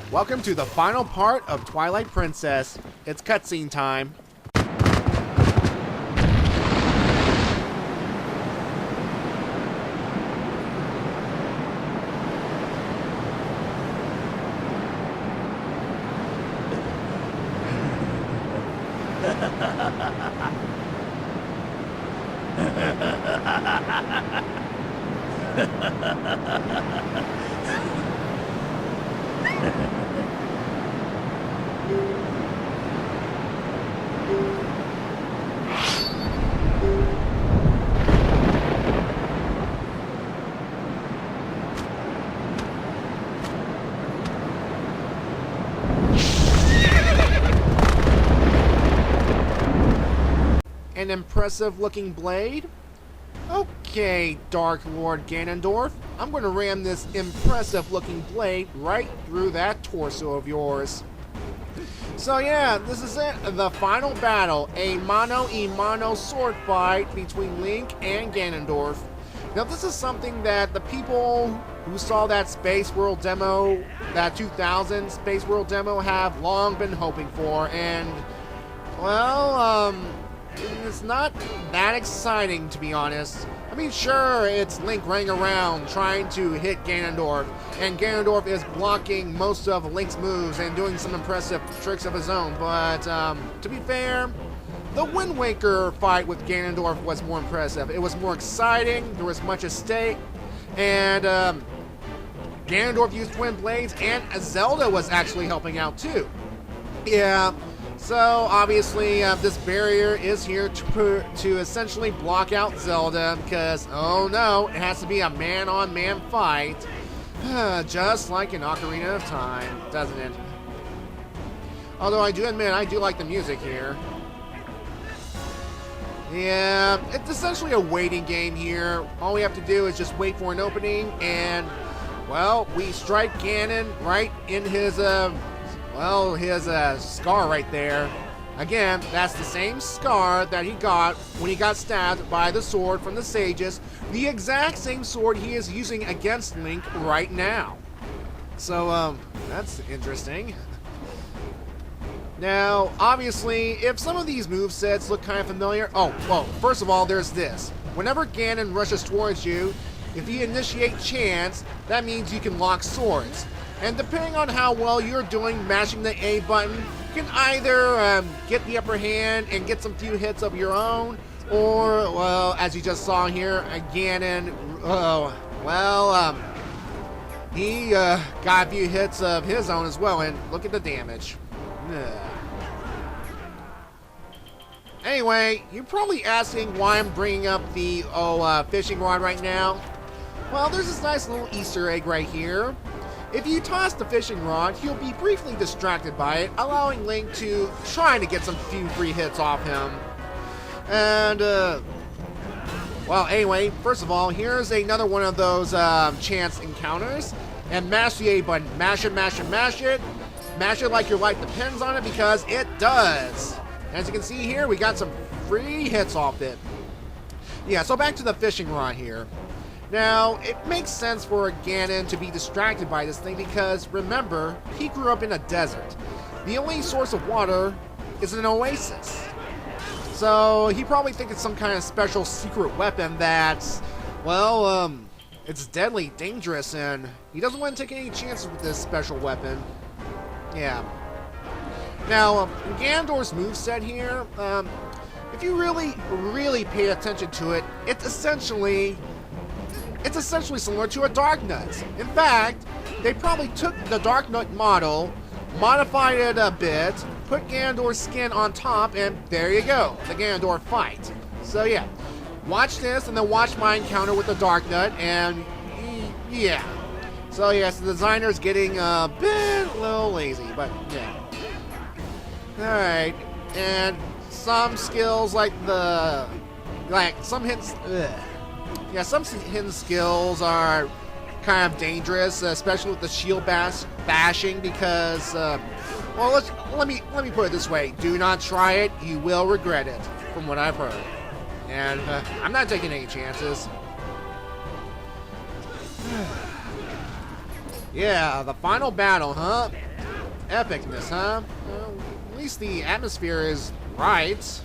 Welcome to the final part of Twilight Princess. It's cutscene time. An impressive looking blade? Okay, Dark Lord Ganondorf, I'm going to ram this impressive looking blade right through that torso of yours. So yeah, this is it, the final battle, a mano-a-mano sword fight between Link and Ganondorf. Now this is something that the people who saw that Space World demo, that 2000 Space World demo, have long been hoping for, and, well, it's not that exciting, to be honest. I mean, sure, it's Link running around trying to hit Ganondorf, and Ganondorf is blocking most of Link's moves and doing some impressive tricks of his own, but to be fair, the Wind Waker fight with Ganondorf was more impressive. It was more exciting, there was much at stake, and Ganondorf used Twin Blades, and Zelda was actually helping out too. Yeah. So, obviously, this barrier is here to essentially block out Zelda, because, oh no, it has to be a man-on-man fight. Just like in Ocarina of Time, doesn't it? Although I do admit, I do like the music here. Yeah, it's essentially a waiting game here. All we have to do is just wait for an opening, and, well, we strike Ganon right in his, well, his scar right there. Again, that's the same scar that he got when he got stabbed by the sword from the sages. The exact same sword he is using against Link right now. So, that's interesting. Now, obviously, if some of these movesets look kind of familiar... Oh, well, first of all, there's this. Whenever Ganon rushes towards you, if you initiate Chance, that means you can lock swords. And depending on how well you're doing mashing the A button, you can either get the upper hand and get some few hits of your own, or, well, as you just saw here, Ganon, he got a few hits of his own as well, and look at the damage. Anyway, you're probably asking why I'm bringing up the, fishing rod right now. Well, there's this nice little Easter egg right here. If you toss the fishing rod, he'll be briefly distracted by it, allowing Link to try to get some few free hits off him. And, well, anyway, first of all, here's another one of those chance encounters. And mash the A button. Mash it, mash it, mash it. Mash it like your life depends on it, because it does. As you can see here, we got some free hits off it. Yeah, so back to the fishing rod here. Now, it makes sense for Ganon to be distracted by this thing because, remember, he grew up in a desert. The only source of water is an oasis. So, he probably thinks it's some kind of special secret weapon that's, well, it's deadly dangerous, and he doesn't want to take any chances with this special weapon. Yeah. Now, Ganondorf's moveset here, if you really pay attention to it, it's essentially similar to a Darknut. In fact, they probably took the Darknut model, modified it a bit, put Ganondorf's skin on top, and there you go, the Ganondorf fight. So yeah, watch this and then watch my encounter with the Darknut, and yeah. So yes, the designer's getting a little lazy, but yeah. Alright, and some skills like some hits, yeah, some hidden skills are kind of dangerous, especially with the shield bashing, because, well, let me put it this way: do not try it; you will regret it, from what I've heard. And I'm not taking any chances. Yeah, the final battle, huh? epicness, huh? Well, at least the atmosphere is right.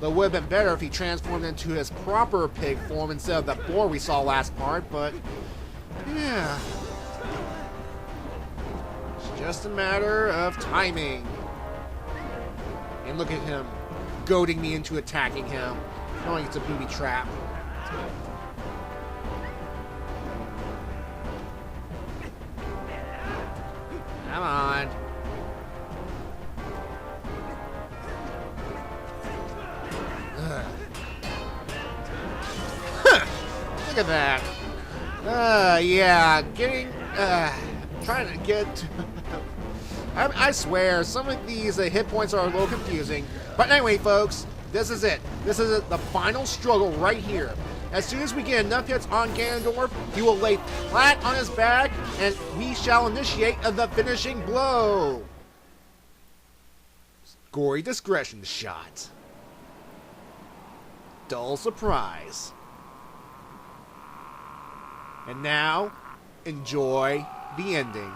Though it would have been better if he transformed into his proper pig form instead of the boar we saw last part, but yeah. It's just a matter of timing. And look at him, goading me into attacking him, knowing it's a booby trap. Come on. Look at that. Yeah, trying to get... I swear, some of these hit points are a little confusing. But anyway, folks, this is it. This is the final struggle right here. As soon as we get enough hits on Ganondorf, he will lay flat on his back, and we shall initiate the finishing blow. Gory discretion shot. Dull surprise. And now, enjoy the ending.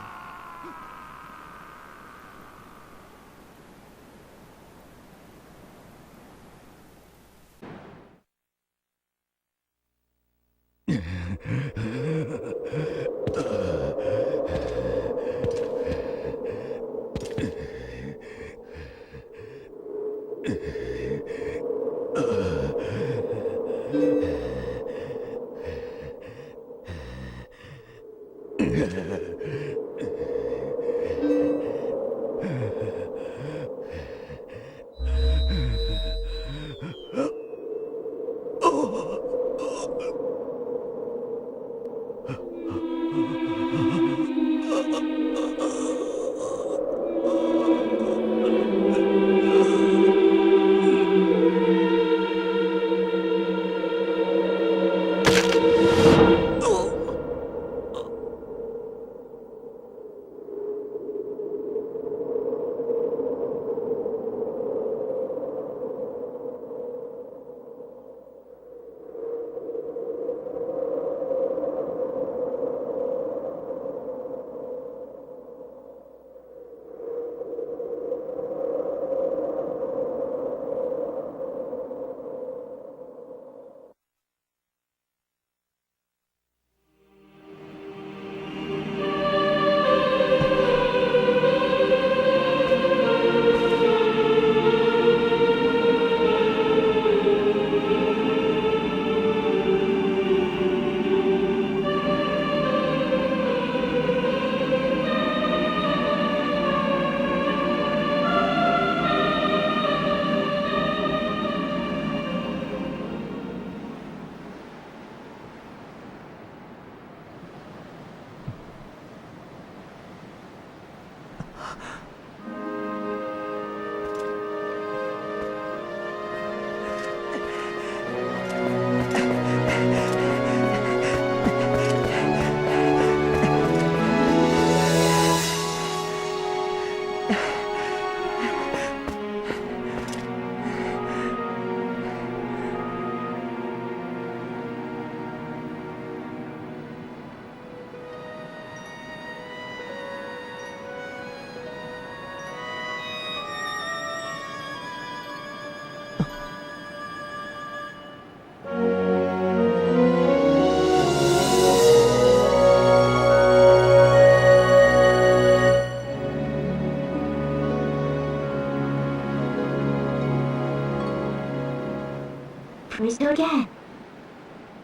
Crystal again.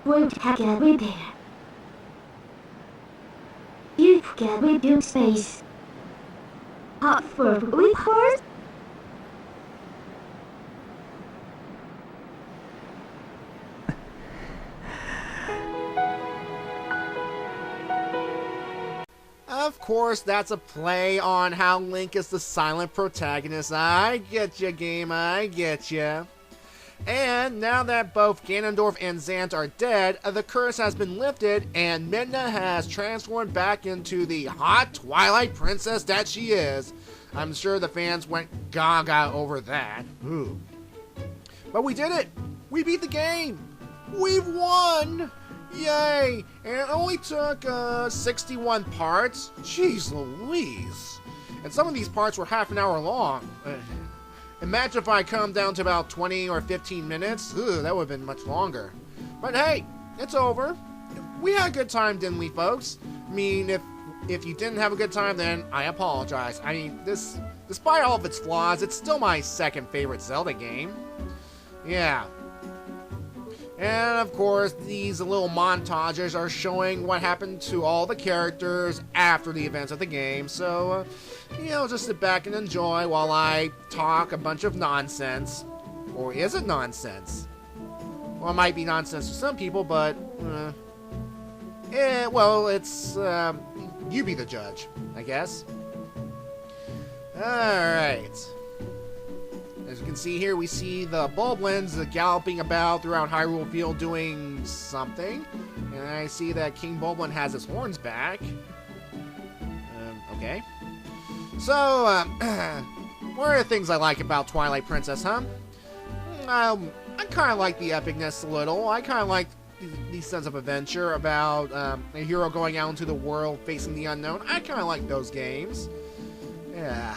Won't get repair. You forget we do space. Hot for report? Of course, that's a play on how Link is the silent protagonist. I get ya, game, I get ya. And now that both Ganondorf and Zant are dead, the curse has been lifted, and Midna has transformed back into the hot Twilight princess that she is. I'm sure the fans went gaga over that. Ooh. But we did it! We beat the game! We've won! Yay! And it only took 61 parts? Jeez Louise! And some of these parts were half an hour long. Imagine if I come down to about 20 or 15 minutes. Ugh, that would have been much longer. But hey, it's over. We had a good time, didn't we, folks? I mean, if you didn't have a good time, then I apologize. I mean, despite all of its flaws, it's still my second favorite Zelda game. Yeah. And of course, these little montages are showing what happened to all the characters after the events of the game. So, you know, just sit back and enjoy while I talk a bunch of nonsense. Or is it nonsense? Well, it might be nonsense to some people, but, well, it's, you be the judge, I guess. Alright. As you can see here, we see the Bulblins galloping about throughout Hyrule Field doing something. And I see that King Bulblin has his horns back. Okay. So, what are the things I like about Twilight Princess, huh? I kind of like the epicness a little. I kind of like the sense of adventure about a hero going out into the world facing the unknown. I kind of like those games. Yeah.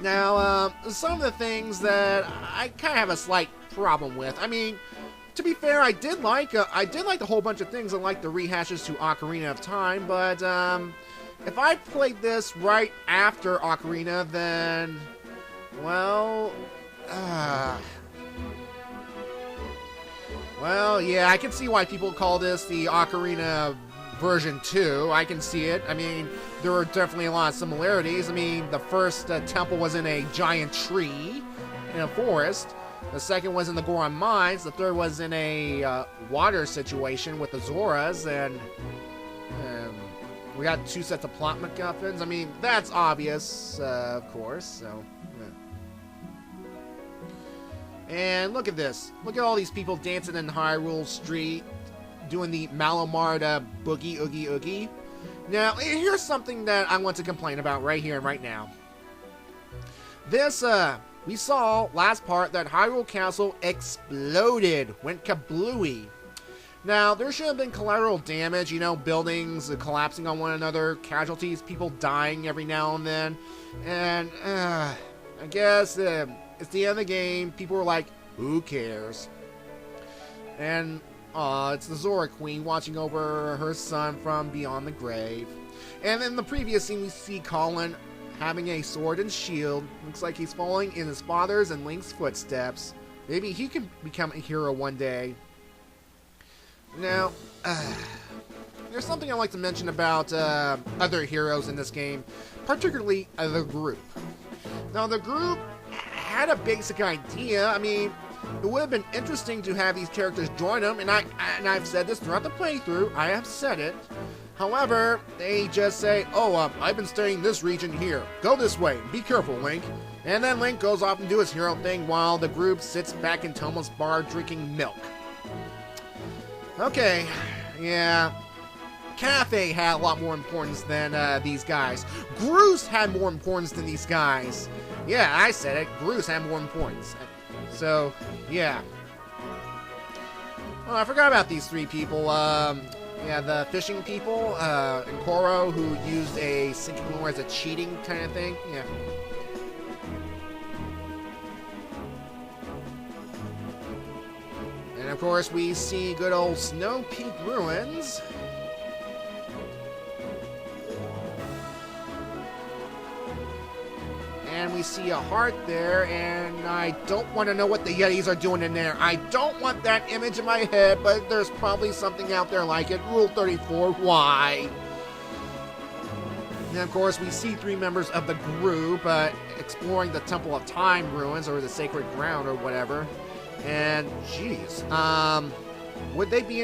Now, some of the things that I kind of have a slight problem with. I mean, to be fair, I did like the whole bunch of things. I like the rehashes to Ocarina of Time, but if I played this right after Ocarina, then, well, yeah, I can see why people call this the Ocarina version 2. I can see it. I mean, there were definitely a lot of similarities. I mean, the first temple was in a giant tree in a forest. The second was in the Goron Mines. The third was in a water situation with the Zoras. And we got 2 sets of plot MacGuffins. I mean, that's obvious, of course. So, yeah. And look at this. Look at all these people dancing in Hyrule Street, doing the Malamarda boogie oogie oogie. Now, here's something that I want to complain about right here and right now. This, we saw last part that Hyrule Castle exploded, went kablooey. Now, there should have been collateral damage, you know, buildings collapsing on one another, casualties, people dying every now and then. And, I guess, it's the end of the game. People were like, who cares? And it's the Zora Queen watching over her son from beyond the grave. And in the previous scene, we see Colin having a sword and shield. Looks like he's following in his father's and Link's footsteps. Maybe he can become a hero one day. Now, there's something I'd like to mention about other heroes in this game, particularly the group. Now, the group had a basic idea. I mean, it would have been interesting to have these characters join them, and I've said this throughout the playthrough. I have said it. However, they just say, oh, I've been studying this region here. Go this way. Be careful, Link. And then Link goes off and do his hero thing while the group sits back in Toma's bar drinking milk. Okay, yeah. Cathay had a lot more importance than these guys. Groose had more importance than these guys. Yeah, I said it. Groose had more importance. So, yeah. Oh, I forgot about these 3 people. Yeah, the fishing people, and Koro, who used a sinking lure as a cheating kind of thing. Yeah. And of course, we see good old Snow Peak ruins. And we see a heart there, and I don't want to know what the Yetis are doing in there. I don't want that image in my head, but there's probably something out there like it. Rule 34, why? And of course, we see 3 members of the group exploring the Temple of Time ruins, or the Sacred Ground, or whatever. And, jeez, would they be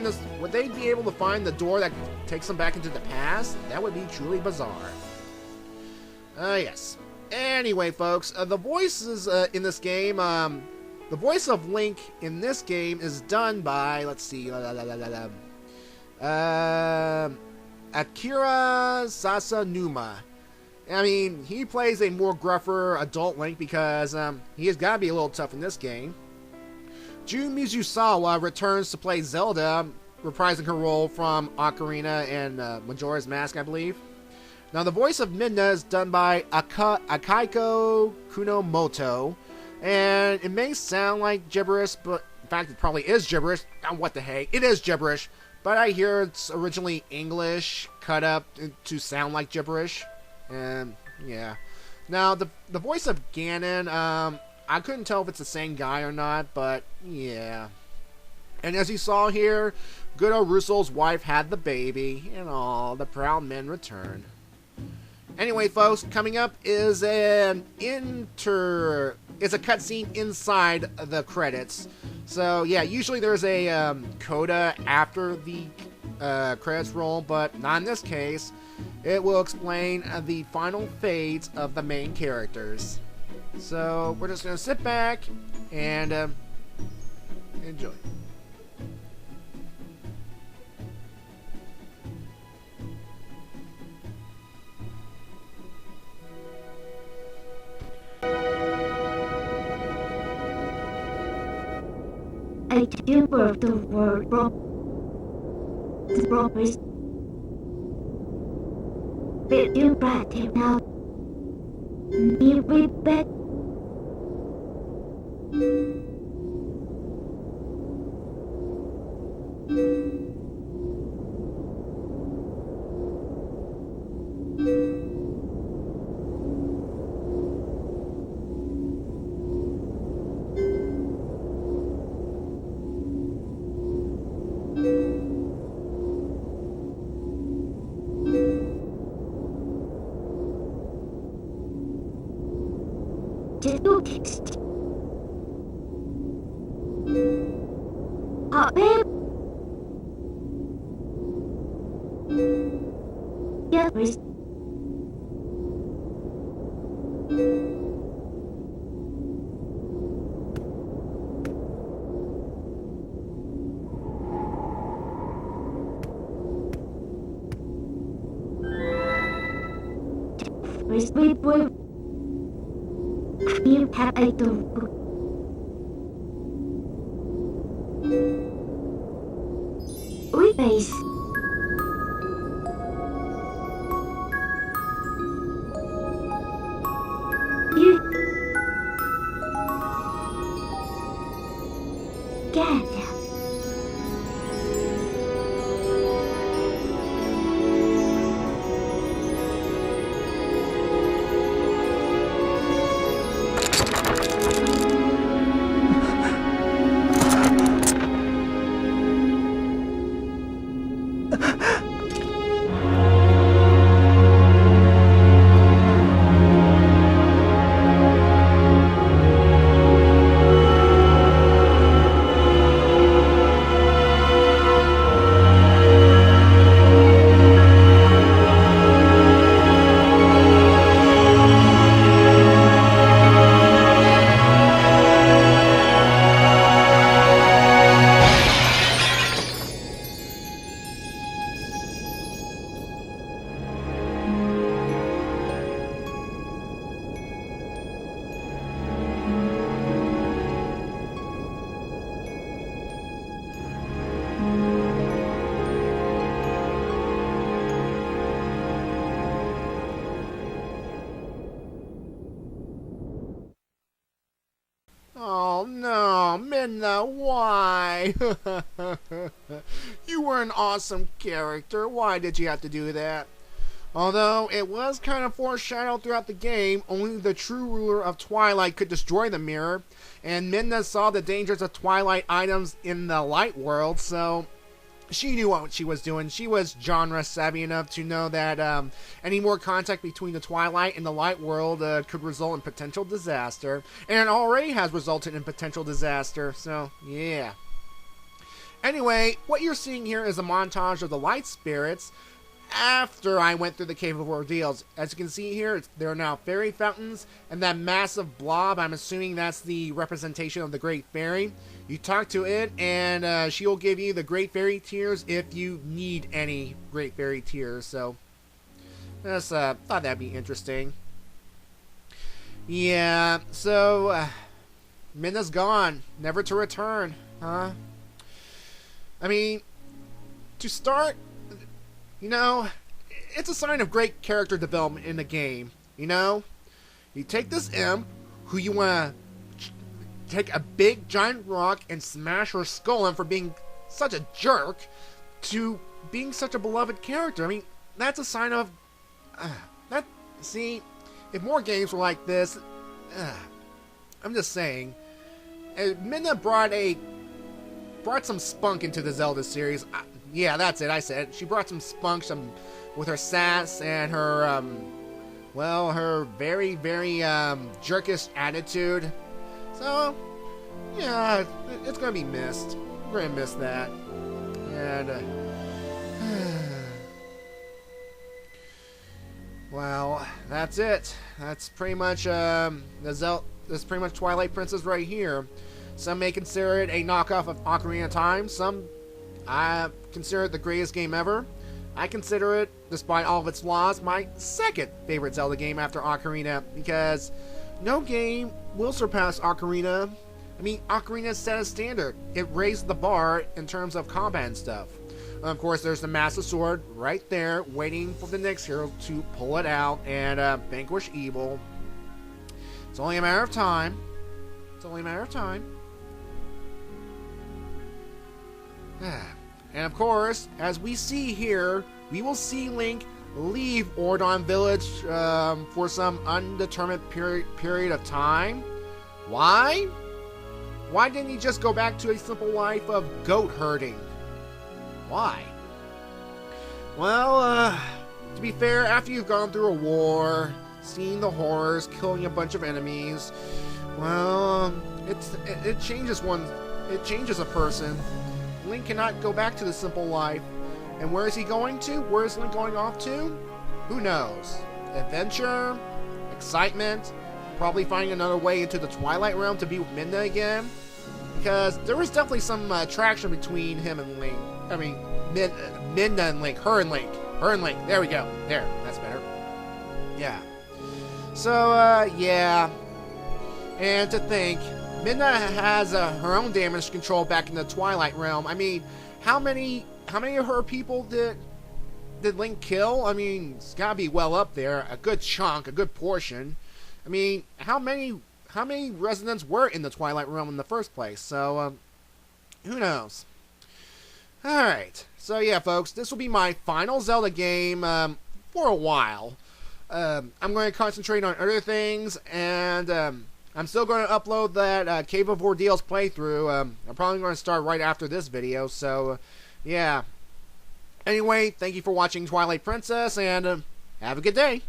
able to find the door that takes them back into the past? That would be truly bizarre. Yes. Anyway, folks, the voices in this game, the voice of Link in this game is done by, let's see, Akira Sasanuma. I mean, he plays a more gruffer adult Link because he has got to be a little tough in this game. Jun Mizusawa returns to play Zelda, reprising her role from Ocarina and Majora's Mask, I believe. Now, the voice of Midna is done by Akaiko Kunomoto, and it may sound like gibberish, but in fact, it probably is gibberish. What the heck? It is gibberish, but I hear it's originally English cut up to sound like gibberish, and yeah. Now, the voice of Ganon, I couldn't tell if it's the same guy or not, but yeah. And as you saw here, good old Russo's wife had the baby, and all the proud men returned. Anyway, folks, coming up is it's a cutscene inside the credits. So yeah, usually there's a coda after the credits roll, but not in this case. It will explain the final fates of the main characters. So we're just gonna sit back and enjoy. I do work the word robbers. Will you write him now? Me with bet. Just noticed. Babe. Yeah, please. Wait. You have I don't. We base. You get. Oh no, Midna, why? You were an awesome character. Why did you have to do that? Although it was kind of foreshadowed throughout the game, only the true ruler of Twilight could destroy the mirror, and Midna saw the dangers of Twilight items in the light world, so she knew what she was doing. She was genre savvy enough to know that any more contact between the Twilight and the light world could result in potential disaster, and it already has resulted in potential disaster, so yeah. Anyway, what you're seeing here is a montage of the light spirits after I went through the Cave of Ordeals. As you can see here, there are now fairy fountains, and that massive blob, I'm assuming that's the representation of the Great Fairy. You talk to it, and she'll give you the Great Fairy Tears if you need any Great Fairy Tears, so just thought that'd be interesting. Yeah, so Midna's gone, never to return, huh? I mean, to start, you know, it's a sign of great character development in the game. You know, you take this imp who you want to take a big giant rock and smash her skull in for being such a jerk, to being such a beloved character. I mean, that's a sign of that. See, if more games were like this, I'm just saying. Midna brought some spunk into the Zelda series. Yeah, that's it. I said it. She brought some spunk, with her sass and her her very, very jerkish attitude. So, yeah, it's gonna be missed. We're gonna miss that. And well, that's it. That's pretty much that's pretty much Twilight Princess right here. Some may consider it a knockoff of Ocarina of Time. Some I consider it the greatest game ever. I consider it, despite all of its flaws, my second favorite Zelda game after Ocarina, because no game will surpass Ocarina. I mean, Ocarina set a standard. It raised the bar in terms of combat and stuff. Of course, there's the Master Sword right there, waiting for the next hero to pull it out and vanquish evil. It's only a matter of time. It's only a matter of time. And of course, as we see here, we will see Link leave Ordon Village for some undetermined period of time. Why? Why didn't he just go back to a simple life of goat herding? Why? Well, to be fair, after you've gone through a war, seen the horrors, killing a bunch of enemies, well, it changes one. It changes a person. Link cannot go back to the simple life. And where is he going to? Where is Link going off to? Who knows? Adventure? Excitement? Probably finding another way into the Twilight Realm to be with Midna again? Because there was definitely some attraction between him and Link. I mean, Midna and Link. Her and Link. Her and Link. There we go. There. That's better. Yeah. So, yeah. And to think, Midna has her own damage control back in the Twilight Realm. I mean, how many of her people did Link kill? I mean, it's gotta be well up there. A good chunk, a good portion. I mean, how many residents were in the Twilight Realm in the first place? So, who knows? Alright, so yeah, folks, this will be my final Zelda game for a while. I'm going to concentrate on other things, and I'm still going to upload that Cave of Ordeals playthrough. I'm probably going to start right after this video, so yeah. Anyway, thank you for watching Twilight Princess, and have a good day.